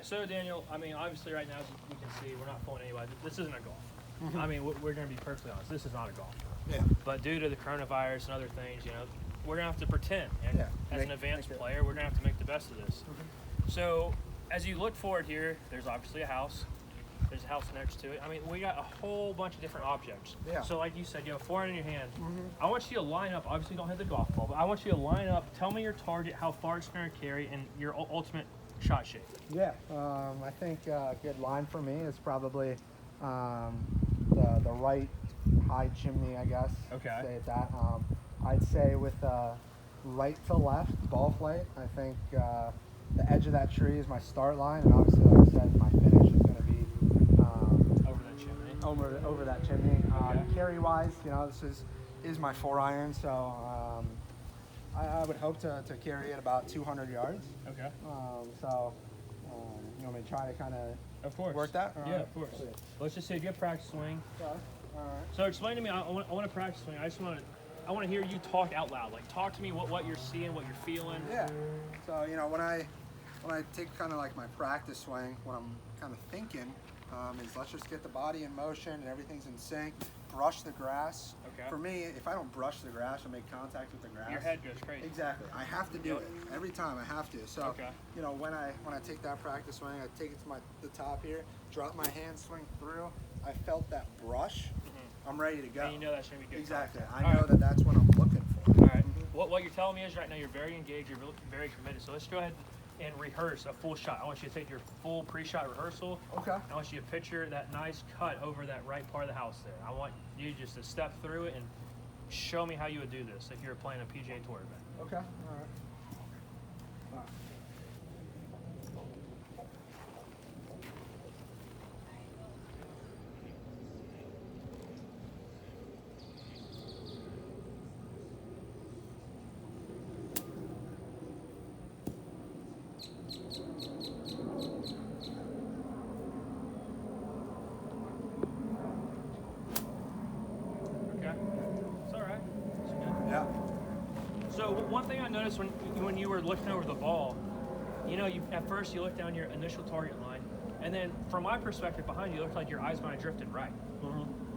So Daniel, I mean, obviously right now, as you can see, we're not fooling anybody. This isn't a golf. I mean, we're going to be perfectly honest. This is not a golf. Yeah. But due to the coronavirus and other things, we're going to have to pretend. And as an advanced player, we're going to have to make the best of this. So as you look forward here, there's obviously a house. There's a house next to it. I mean, we got a whole bunch of different objects. Yeah. So like you said, you have 4 in your hand. I want you to line up. Obviously, you don't hit the golf ball, but I want you to line up. Tell me your target, how far it's going to carry, and your ultimate shot shape. Yeah. I think a good line for me is probably the right high chimney, I guess. Okay. Say it that. I'd say with right to left ball flight, I think the edge of that tree is my start line, and obviously, like I said, my finish is going to be Over that chimney. over that chimney. Okay. Carry wise, this is my 4-iron, so I would hope to carry it about 200 yards. Okay. You want me to try to kind Of course. work that? Yeah, of course. Let's just say you have practice swing. All right. So explain to me. I want to practice swing. I want to hear you talk out loud. Like talk to me what you're seeing, what you're feeling. Yeah. So when I take kind of like my practice swing, what I'm kind of thinking is let's just get the body in motion and everything's in sync. Brush the grass. Okay. For me, if I don't brush the grass or make contact with the grass, Your head goes crazy. Exactly. I have to do it every time. I have to. So Okay. when I take that practice swing, I take it to the top here, drop my hand, swing through. I felt that brush. I'm ready to go. And you know that's going to be good. Exactly. Contact. I know that that's what I'm looking for. All right. What you're telling me is right now you're very engaged, you're very committed. So let's go ahead and rehearse a full shot. I want you to take your full pre-shot rehearsal. Okay. I want you to picture that nice cut over that right part of the house there. I want you just to step through it and show me how you would do this if you were playing a PGA Tour event. Okay. All right. Yeah. So one thing I noticed when you were looking over the ball, at first you looked down your initial target line, and then from my perspective behind you, it looked like your eyes might have drifted right.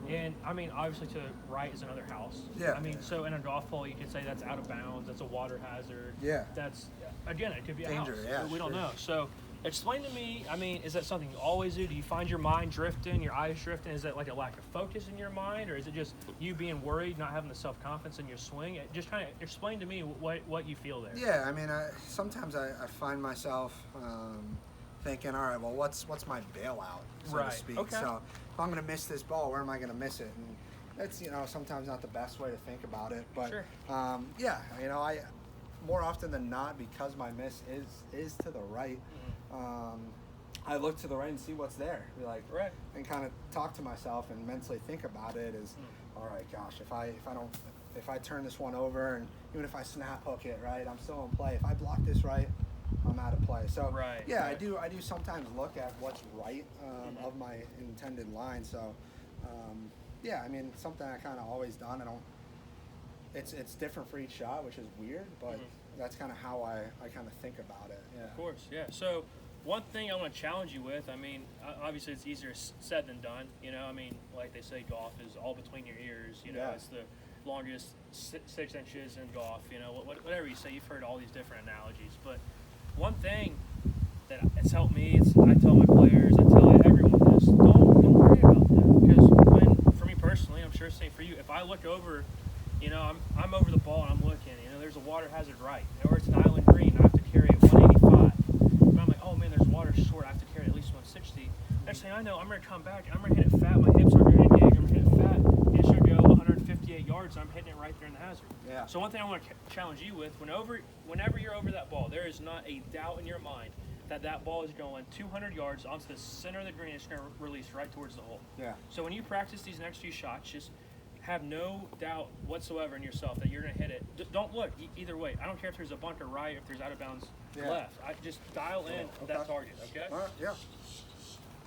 And I mean, obviously to the right is another house. Yeah. I mean, so in a golf ball, you could say that's out of bounds. That's a water hazard. Yeah. That's again, it could be a Danger, house. yeah, We don't sure. know. So explain to me. I mean, is that something you always do? Do you find your mind drifting, your eyes drifting? Is that like a lack of focus in your mind, or is it just you being worried, not having the self-confidence in your swing? Just kind of explain to me what you feel there. Yeah. I mean, sometimes I find myself thinking, all right, well, what's my bailout, so to speak? Okay. So if I'm going to miss this ball, where am I going to miss it? And that's sometimes not the best way to think about it, but Sure. yeah, I more often than not, because my miss is to the right. I look to the right and see what's there. Be like, Right. and kind of talk to myself and mentally think about it. All right, gosh, if I turn this one over, and even if I snap hook it right, I'm still in play. If I block this right, I'm out of play. So Right, yeah, right. I do sometimes look at what's right of my intended line. So yeah, I mean, something I kind of always done. It's different for each shot, which is weird, but that's kind of how I kind of think about it. Yeah. Of course, yeah. So one thing I want to challenge you with, I mean, obviously it's easier said than done. I mean, like they say, golf is all between your ears. Yeah. It's the longest 6 inches in golf. Whatever you say, you've heard all these different analogies. But one thing that it's helped me, I tell my players, I tell everyone this, don't worry about that. Because for me personally, I'm sure it's the same for you, if I look over, I'm over the ball and I'm looking, there's a water hazard right, or it's an island green, I have to carry it 185. And I'm like, oh man, there's water short, I have to carry it at least 160. Next thing I know, I'm going to come back, I'm going to hit it fat, my hips aren't going to engage, I'm going to hit it fat, and it should go 158 yards, I'm hitting it right there in the hazard. Yeah. So one thing I want to challenge you with, whenever you're over that ball, there is not a doubt in your mind that ball is going 200 yards onto the center of the green, it's going to release right towards the hole. Yeah. So when you practice these next few shots, just have no doubt whatsoever in yourself that you're going to hit it. Don't look either way. I don't care if there's a bunker right, if there's out of bounds left. I just dial in that target, okay? All right, yeah.